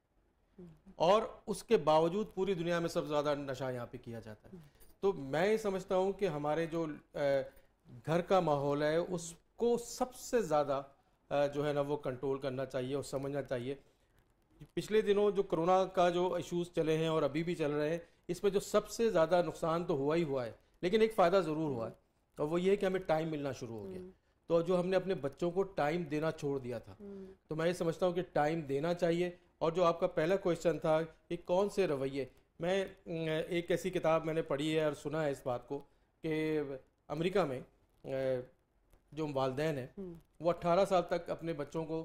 اور اس کے باوجود پوری دنیا میں سب سے زیادہ نشہ یہاں پہ کیا جاتا ہے. تو میں یہ سمجھتا ہوں کہ ہمارے جو گھر کا ماحول ہے اس کو سب سے زیادہ جو ہے نا وہ کنٹرول کرنا چاہیے اور سمجھنا چاہیے. پچھلے دنوں جو کرونا کا جو ایشوز چلے ہیں اور ابھی بھی چل رہے ہیں، اس میں جو سب سے زیادہ نقصان تو ہوا ہی ہوا ہے، لیکن ایک فائدہ ضرور ہوا ہے، اور وہ یہ ہے کہ ہمیں ٹائم ملنا شروع ہو گیا. تو جو ہم نے اپنے بچوں کو ٹائم دینا چھوڑ دیا تھا، تو میں یہ سمجھتا ہوں کہ ٹائم دینا چاہیے. اور جو آپ کا پہلا کویشچن تھا کہ کون سے رویے، میں ایک ایسی کتاب میں نے پڑھی ہے اور سنا ہے اس بات کو کہ امریکہ میں جو والدین ہیں وہ 18 سال تک اپنے بچوں کو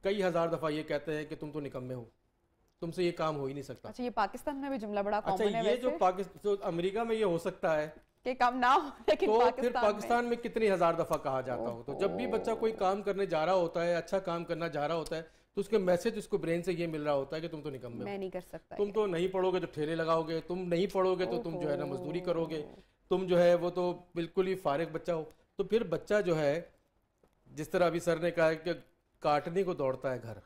کئی ہزار دفعہ یہ کہتے ہیں کہ تم تو نکمے ہو، تم سے یہ کام ہو ہی نہیں سکتا. اچھا یہ پاکستان میں بھی جملہ بڑا کامن ہے. اچھا یہ جو امریکہ میں یہ ہو سکتا ہے کہ کام نہ ہو، لیکن تو پھر پاکستان میں کتنی ہزار دفعہ کہا جاتا ہو. تو جب بھی بچہ کوئی کام کرنے جا رہا ہوتا ہے، اچھا کام کرنا جا رہا ہوتا ہے، تو اس کے میسج اس کو برین سے یہ مل رہا ہوتا ہے کہ تم تو نکمے ہو، میں نہیں کر سکتا، تم تو نہیں پڑھو گے تو ٹھیلے لگاؤ گے، تم نہیں پڑھو گے تو تم جو ہے نا مزدوری کرو گے، تم جو ہے وہ تو بالکل ہی فارغ بچہ ہو. تو پھر بچہ جو ہے جس طرح ابھی سر نے کہا کہ کاٹنے کو دوڑتا ہے گھر،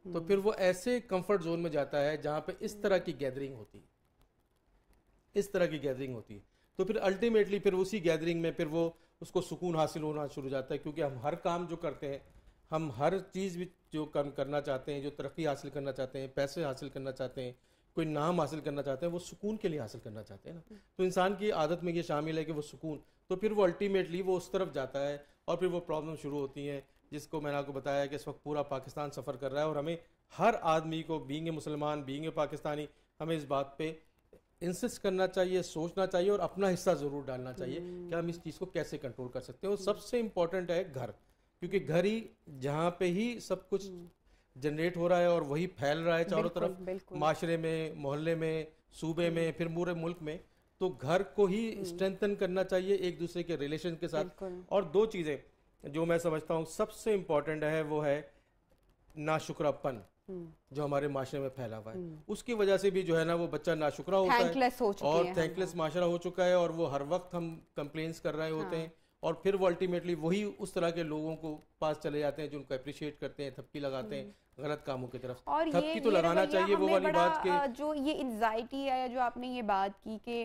تو پھر وہ ایسے کمفرٹ زون میں جاتا ہے جہاں پہ اس طرح کی گیدرنگ ہوتی ہے، تو پھر الٹیمیٹلی پھر اسی گیدرنگ میں پھر وہ اس کو سکون حاصل ہونا شروع ہو جاتا ہے. کیونکہ ہم ہر کام جو کرتے ہیں، ہم ہر چیز بھی جو کرنا چاہتے ہیں، جو ترقی حاصل کرنا چاہتے ہیں، پیسے حاصل کرنا چاہتے ہیں، کوئی نام حاصل کرنا چاہتے ہیں، وہ سکون کے لیے حاصل کرنا چاہتے ہیں نا. تو انسان کی عادت میں یہ شامل ہے کہ وہ سکون، تو پھر وہ الٹیمیٹلی وہ اس طرف جاتا ہے اور پھر وہ پرابلم شروع ہوتی ہیں، جس کو میں نے آپ کو بتایا کہ اس وقت پورا پاکستان سفر کر رہا ہے. اور ہمیں ہر آدمی کو بینگ اے مسلمان، بینگ اے پاکستانی، ہمیں اس بات پہ انسسٹ کرنا چاہیے، سوچنا چاہیے اور اپنا حصہ ضرور ڈالنا چاہیے کہ ہم اس چیز کو کیسے کنٹرول کر سکتے ہیں. اور سب سے امپورٹنٹ ہے گھر، کیونکہ گھر ہی جہاں پہ ہی سب کچھ جنریٹ ہو رہا ہے اور وہی پھیل رہا ہے چاروں طرف، معاشرے میں، محلے میں، صوبے میں، پھر پورے ملک میں. تو گھر کو ہی اسٹرینتھن کرنا چاہیے ایک دوسرے کے ریلیشن کے ساتھ. اور 2 چیزیں جو میں سمجھتا ہوں سب سے امپورٹنٹ ہے وہ ہے ناشکرا پن جو ہمارے معاشرے میں پھیلا ہوا ہے. اس کی وجہ سے بھی جو ہے نا وہ بچہ ناشکرا ہوتا ہے اور تھینک لیس معاشرہ ہو چکا ہے، اور وہ ہر وقت ہم کمپلینس کر رہے ہوتے ہیں، اور پھر وہ الٹیمیٹلی وہی اس طرح کے لوگوں کو پاس چلے جاتے ہیں جو ان کو اپریشیٹ کرتے ہیں, تھپکی لگاتے ہیں غلط کاموں کی طرف. اور تھپکی تو لگانا چاہیے وہ والی بات کہ جو یہ انزائٹی ہے, جو آپ نے یہ بات کی کہ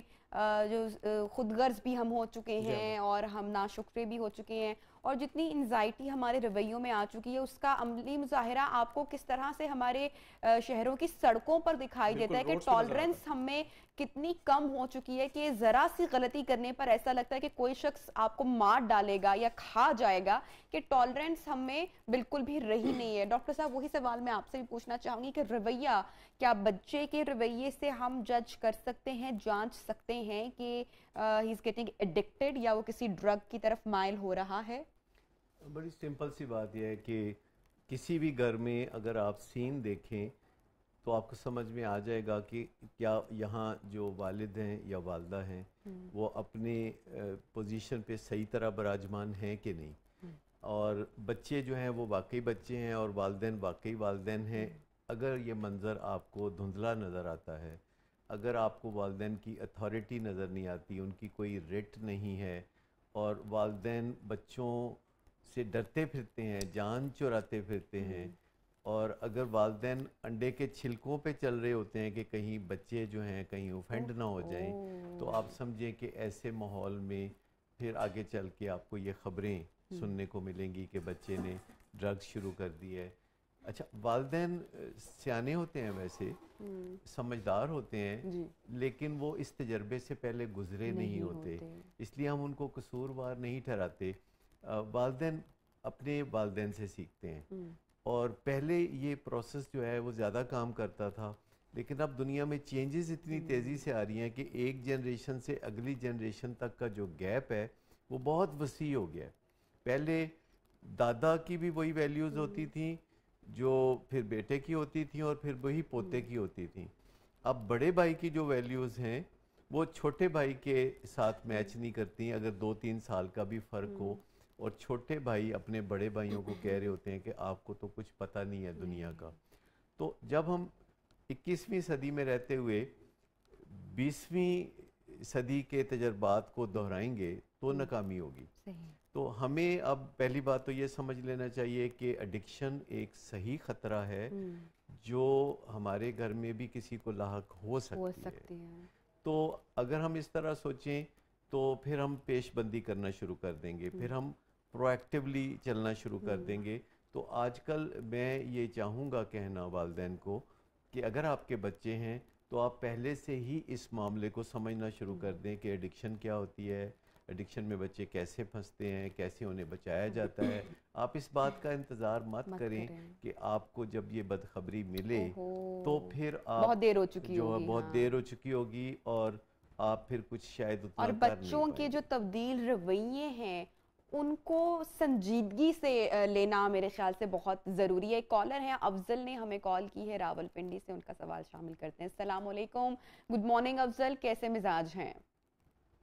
جو خود غرض بھی ہم ہو چکے ہیں اور ہم ناشکرے بھی ہو چکے ہیں, اور جتنی انزائٹی ہمارے رویوں میں آ چکی ہے, اس کا عملی مظاہرہ آپ کو کس طرح سے ہمارے شہروں کی سڑکوں پر دکھائی دیتا ہے کہ ٹالرنس ہم میں کتنی کم ہو چکی ہے کہ ذرا سی غلطی کرنے پر ایسا لگتا ہے کہ کوئی شخص آپ کو مار ڈالے گا یا کھا جائے گا, کہ ٹالرنس ہم میں بالکل بھی رہی نہیں ہے. ڈاکٹر صاحب, وہی سوال میں آپ سے بھی پوچھنا چاہوں گی کہ رویہ, کیا بچے کے رویے سے ہم جج کر سکتے ہیں, جانچ سکتے ہیں کہ ہی از گیٹنگ ایڈکٹڈ یا وہ کسی ڈرگ کی طرف مائل ہو رہا ہے؟ بڑی سمپل سی بات یہ ہے کہ کسی بھی گھر میں اگر آپ سین دیکھیں تو آپ کو سمجھ میں آ جائے گا کہ کیا یہاں جو والد ہیں یا والدہ ہیں وہ اپنے پوزیشن پہ صحیح طرح براجمان ہیں کہ نہیں, اور بچے جو ہیں وہ واقعی بچے ہیں اور والدین واقعی والدین ہیں. اگر یہ منظر آپ کو دھندلا نظر آتا ہے, اگر آپ کو والدین کی اتھارٹی نظر نہیں آتی, ان کی کوئی ریٹ نہیں ہے, اور والدین بچوں سے ڈرتے پھرتے ہیں, جان چراتے پھرتے ہیں, اور اگر والدین انڈے کے چھلکوں پہ چل رہے ہوتے ہیں کہ کہیں بچے جو ہیں کہیں اوفینڈ نہ ہو جائیں, تو آپ سمجھیں کہ ایسے ماحول میں پھر آگے چل کے آپ کو یہ خبریں سننے کو ملیں گی کہ بچے نے ڈرگز شروع کر دی ہے. اچھا, والدین سیانے ہوتے ہیں, ویسے سمجھدار ہوتے ہیں, لیکن وہ اس تجربے سے پہلے گزرے نہیں ہوتے, اس لیے ہم ان کو قصوروار نہیں ٹھہراتے. والدین اپنے والدین سے سیکھتے ہیں, اور پہلے یہ پروسیس جو ہے وہ زیادہ کام کرتا تھا, لیکن اب دنیا میں چینجز اتنی تیزی سے آ رہی ہیں کہ ایک جنریشن سے اگلی جنریشن تک کا جو گیپ ہے وہ بہت وسیع ہو گیا ہے. پہلے دادا کی بھی وہی ویلیوز ہوتی تھیں جو پھر بیٹے کی ہوتی تھیں, اور پھر وہی پوتے کی ہوتی تھیں. اب بڑے بھائی کی جو ویلیوز ہیں وہ چھوٹے بھائی کے ساتھ میچ نہیں کرتی. اگر 2-3 سال کا بھی فرق ہو, اور چھوٹے بھائی اپنے بڑے بھائیوں کو کہہ رہے ہوتے ہیں کہ آپ کو تو کچھ پتہ نہیں ہے دنیا کا, تو جب ہم 21ویں صدی میں رہتے ہوئے 20ویں صدی کے تجربات کو دہرائیں گے تو ناکامی ہوگی. تو ہمیں اب پہلی بات تو یہ سمجھ لینا چاہیے کہ ایڈکشن ایک صحیح خطرہ ہے جو ہمارے گھر میں بھی کسی کو لاحق ہو سکتی ہے. تو اگر ہم اس طرح سوچیں تو پھر ہم پیش بندی کرنا شروع کر دیں گے, پھر ہم پرو ایکٹیولی چلنا شروع کر دیں گے. تو آج کل میں یہ چاہوں گا کہنا والدین کو کہ اگر آپ کے بچے ہیں تو آپ پہلے سے ہی اس معاملے کو سمجھنا شروع کر دیں کہ ایڈکشن کیا ہوتی ہے, ایڈکشن میں بچے کیسے پھنستے ہیں, کیسے انہیں بچایا جاتا ہے. آپ اس بات کا انتظار مت کریں کہ آپ کو جب یہ بدخبری ملے تو پھر آپ بہت دیر ہو چکی جو بہت دیر ہو چکی ہوگی, اور آپ پھر کچھ شاید اتنا اور بچوں کے جو تبدیل رویے ہیں ان کو سنجیدگی سے لینا میرے خیال سے بہت ضروری ہے. کالر ہیں افضل نے ہمیں کال کی ہے راول پنڈی سے, ان کا سوال شامل کرتے ہیں. السلام علیکم, گڈ مارننگ افضل, کیسے مزاج ہیں؟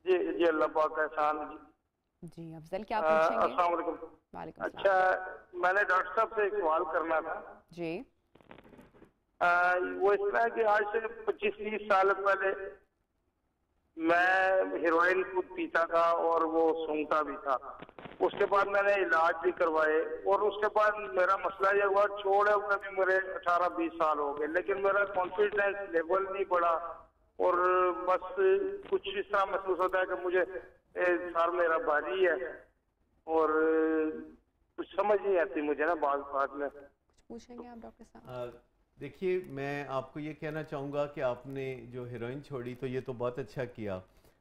جی اللہ پاک کا احسان. جی افضل, کیا پوچھیں گے؟ السلام علیکم. وعلیکم السلام. اچھا, میں نے ڈاکٹر صاحب سے ایک سوال کرنا تھا. جی. وہ اس طرح کہ آج سے 25-30 سال پہلے میں ہیروئن خود پیتا تھا اور وہ سونگتا بھی تھا. اس کے بعد میں نے علاج بھی کروائے, اور اس کے بعد میرا مسئلہ یہ ہوا, چھوڑے ہوئے بھی میرے 18-20 سال ہو گئے, لیکن میرا کانفیڈنس لیول نہیں بڑھا, اور بس کچھ اس طرح محسوس ہوتا ہے کہ مجھے سر میرا بھاری ہے, اور کچھ سمجھ نہیں آتی مجھے نا بعض بات میں. پوچھیں گے آپ ڈاکٹر صاحب؟ دیکھیے, میں آپ کو یہ کہنا چاہوں گا کہ آپ نے جو ہیروئن چھوڑی تو یہ تو بہت اچھا کیا,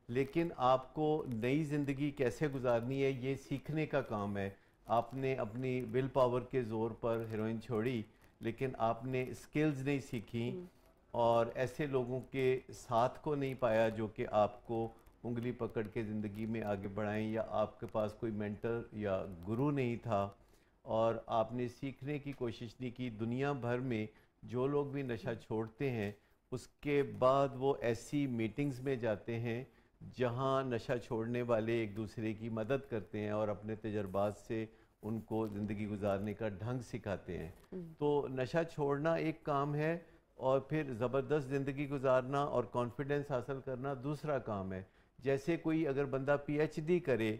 لیکن آپ کو نئی زندگی کیسے گزارنی ہے یہ سیکھنے کا کام ہے. آپ نے اپنی ول پاور کے زور پر ہیروئن چھوڑی, لیکن آپ نے اسکلز نہیں سیکھی, اور ایسے لوگوں کے ساتھ کو نہیں پایا جو کہ آپ کو انگلی پکڑ کے زندگی میں آگے بڑھائیں, یا آپ کے پاس کوئی مینٹر یا گرو نہیں تھا, اور آپ نے سیکھنے کی کوشش نہیں کی. دنیا بھر میں جو لوگ بھی نشہ چھوڑتے ہیں اس کے بعد وہ ایسی میٹنگز میں جاتے ہیں جہاں نشہ چھوڑنے والے ایک دوسرے کی مدد کرتے ہیں اور اپنے تجربات سے ان کو زندگی گزارنے کا ڈھنگ سکھاتے ہیں. تو نشہ چھوڑنا ایک کام ہے, اور پھر زبردست زندگی گزارنا اور کانفیڈنس حاصل کرنا دوسرا کام ہے. جیسے کوئی اگر بندہ پی ایچ ڈی کرے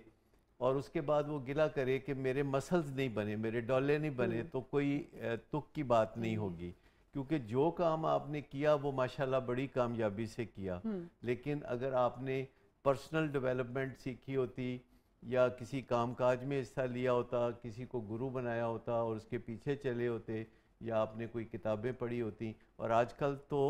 اور اس کے بعد وہ گلا کرے کہ میرے مسلز نہیں بنے, میرے ڈولے نہیں بنے, تو کوئی تک کی بات نہیں ہوگی. کیونکہ جو کام آپ نے کیا وہ ماشاءاللہ بڑی کامیابی سے کیا, لیکن اگر آپ نے پرسنل ڈیولپمنٹ سیکھی ہوتی یا کسی کام کاج میں حصہ لیا ہوتا, کسی کو گرو بنایا ہوتا اور اس کے پیچھے چلے ہوتے, یا آپ نے کوئی کتابیں پڑھی ہوتی. اور آج کل تو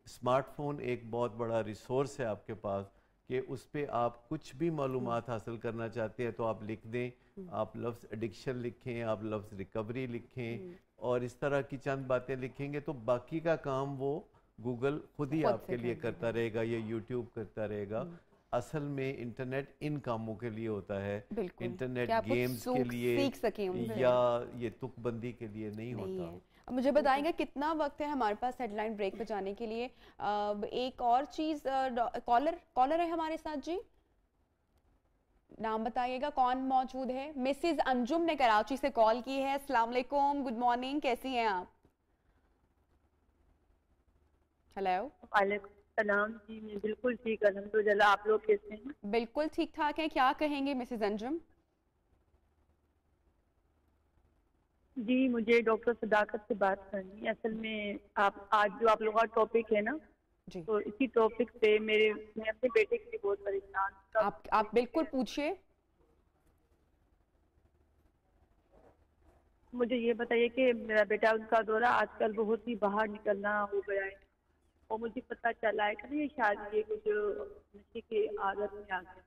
اسمارٹ فون ایک بہت بڑا ریسورس ہے آپ کے پاس کہ اس پہ آپ کچھ بھی معلومات حاصل کرنا چاہتے ہیں تو آپ لکھ دیں, آپ لفظ ایڈکشن لکھیں, آپ لفظ ریکوری لکھیں, اور اس طرح کی چند باتیں لکھیں گے تو باقی کا کام وہ گوگل خود ہی آپ کے لیے کرتا رہے گا یا یوٹیوب کرتا رہے گا. اصل میں انٹرنیٹ ان کاموں کے لیے ہوتا ہے, انٹرنیٹ گیمز کے لیے یا یہ تک بندی کے لیے نہیں ہوتا. مجھے بتائیں گے کتنا وقت ہے ہمارے پاس ہیڈ لائن بریک پہ جانے کے لیے؟ ایک اور چیز, کالر ہے ہمارے ساتھ جی, نام بتائیے گا کون موجود ہے؟ مسز انجم نے کراچی سے کال کی ہے. السلام علیکم, گڈ مارننگ, کیسی ہیں آپ؟ ہیلو. وعلیکم السلام. جی میں بالکل ٹھیک, الحمدللہ. آپ لوگ کیسے ہیں؟ بالکل ٹھیک ٹھاک ہیں. کیا کہیں گے مسز انجم؟ جی مجھے ڈاکٹر صداقت سے بات کرنی ہے. اصل میں آج جو آپ لوگوں کا ٹاپک ہے نا, جی تو اسی ٹاپک پہ میں اپنے بیٹے کے لیے بہت پریشان ہوں. آپ بالکل پوچھیے. مجھے یہ بتائیے کہ میرا بیٹا, ان کا دورہ آج کل بہت ہی باہر نکلنا ہو گیا ہے, اور مجھے پتہ چلا ہے کہ یہ شاید یہ کچھ نشے کی عادت میں آ گیا.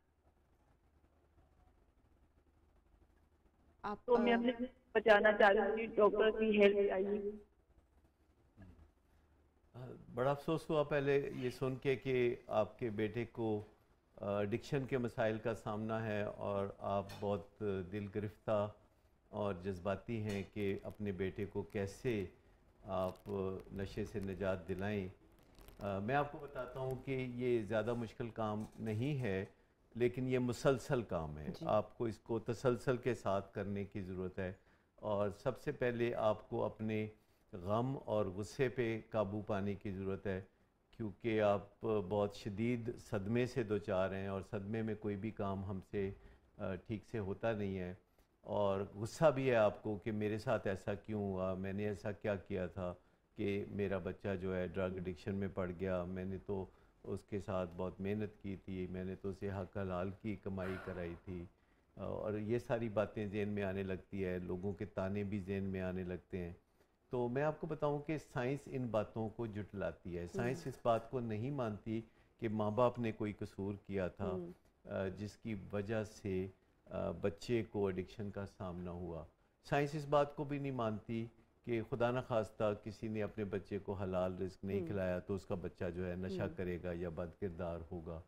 تو میں اپنے بچانا چاہ رہی ہوں, ڈاکٹر کی ہیلپ چاہیے. بڑا افسوس ہوا پہلے یہ سن کے کہ آپ کے بیٹے کو ایڈکشن کے مسائل کا سامنا ہے, اور آپ بہت دل گرفتہ اور جذباتی ہیں کہ اپنے بیٹے کو کیسے آپ نشے سے نجات دلائیں. میں آپ کو بتاتا ہوں کہ یہ زیادہ مشکل کام نہیں ہے, لیکن یہ مسلسل کام ہے. آپ کو اس کو تسلسل کے ساتھ کرنے کی ضرورت ہے, اور سب سے پہلے آپ کو اپنے غم اور غصے پہ قابو پانے کی ضرورت ہے, کیونکہ آپ بہت شدید صدمے سے دوچار ہیں, اور صدمے میں کوئی بھی کام ہم سے ٹھیک سے ہوتا نہیں ہے, اور غصہ بھی ہے آپ کو کہ میرے ساتھ ایسا کیوں ہوا, میں نے ایسا کیا کیا تھا کہ میرا بچہ جو ہے ڈرگ ایڈکشن میں پڑ گیا. میں نے تو اس کے ساتھ بہت محنت کی تھی, میں نے تو اسے حق حلال کی کمائی کرائی تھی, اور یہ ساری باتیں ذہن میں آنے لگتی ہے, لوگوں کے تانے بھی ذہن میں آنے لگتے ہیں. تو میں آپ کو بتاؤں کہ سائنس ان باتوں کو جھٹلاتی ہے. سائنس اس بات کو نہیں مانتی کہ ماں باپ نے کوئی قصور کیا تھا جس کی وجہ سے بچے کو ایڈکشن کا سامنا ہوا. سائنس اس بات کو بھی نہیں مانتی کہ خدا نخواستہ کسی نے اپنے بچے کو حلال رزق نہیں کھلایا تو اس کا بچہ جو ہے نشہ کرے گا یا بد کردار ہوگا.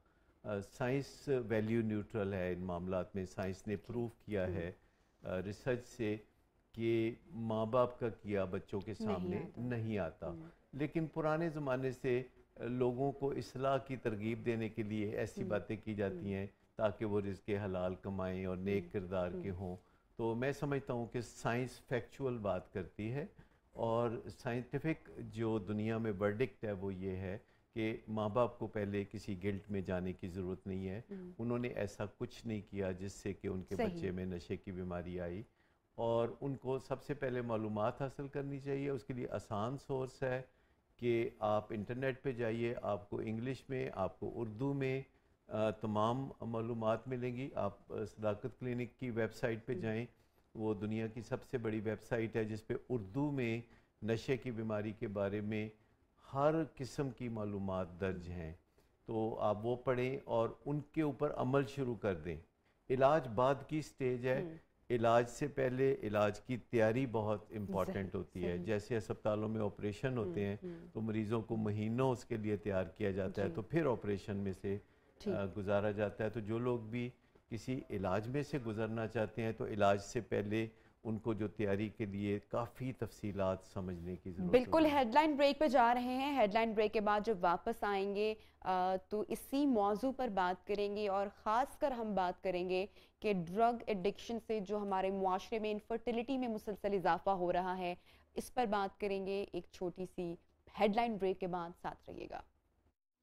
سائنس ویلیو نیوٹرل ہے ان معاملات میں. سائنس نے پروف کیا ہے ریسرچ سے کہ ماں باپ کا کیا بچوں کے سامنے نہیں آتا. لیکن پرانے زمانے سے لوگوں کو اصلاح کی ترغیب دینے کے لیے ایسی باتیں کی جاتی ہیں تاکہ وہ رزق حلال کمائیں اور نیک کردار کے ہوں. تو میں سمجھتا ہوں کہ سائنس فیکچول بات کرتی ہے, اور سائنٹیفک جو دنیا میں ورڈکٹ ہے وہ یہ ہے کہ ماں باپ کو پہلے کسی گلٹ میں جانے کی ضرورت نہیں ہے. انہوں نے ایسا کچھ نہیں کیا جس سے کہ ان کے بچے میں نشے کی بیماری آئی, اور ان کو سب سے پہلے معلومات حاصل کرنی چاہیے. اس کے لیے آسان سورس ہے کہ آپ انٹرنیٹ پہ جائیے, آپ کو انگلش میں, آپ کو اردو میں تمام معلومات ملیں گی. آپ صداقت کلینک کی ویب سائٹ پہ جائیں, وہ دنیا کی سب سے بڑی ویب سائٹ ہے جس پہ اردو میں نشے کی بیماری کے بارے میں ہر قسم کی معلومات درج ہیں. تو آپ وہ پڑھیں اور ان کے اوپر عمل شروع کر دیں. علاج بعد کی سٹیج ہے, علاج سے پہلے علاج کی تیاری بہت امپورٹنٹ ہوتی ہے. جیسے اسپتالوں میں آپریشن ہوتے ہیں تو مریضوں کو مہینوں اس کے لیے تیار کیا جاتا ہے, تو پھر آپریشن میں سے گزارا جاتا ہے. تو جو لوگ بھی کسی علاج میں سے گزرنا چاہتے ہیں تو علاج سے پہلے ان کو جو تیاری کے لیے کافی تفصیلات سمجھنے کی ضرورت ہے. بالکل. ہیڈ لائن بریک پہ جا رہے ہیں. ہیڈ لائن بریک کے بعد جب واپس آئیں گے تو اسی موضوع پر بات کریں گے, اور خاص کر ہم بات کریں گے کہ ڈرگ ایڈکشن سے جو ہمارے معاشرے میں انفرٹیلٹی میں مسلسل اضافہ ہو رہا ہے, اس پر بات کریں گے ایک چھوٹی سی ہیڈ لائن بریک کے بعد. ساتھ رہیے گا.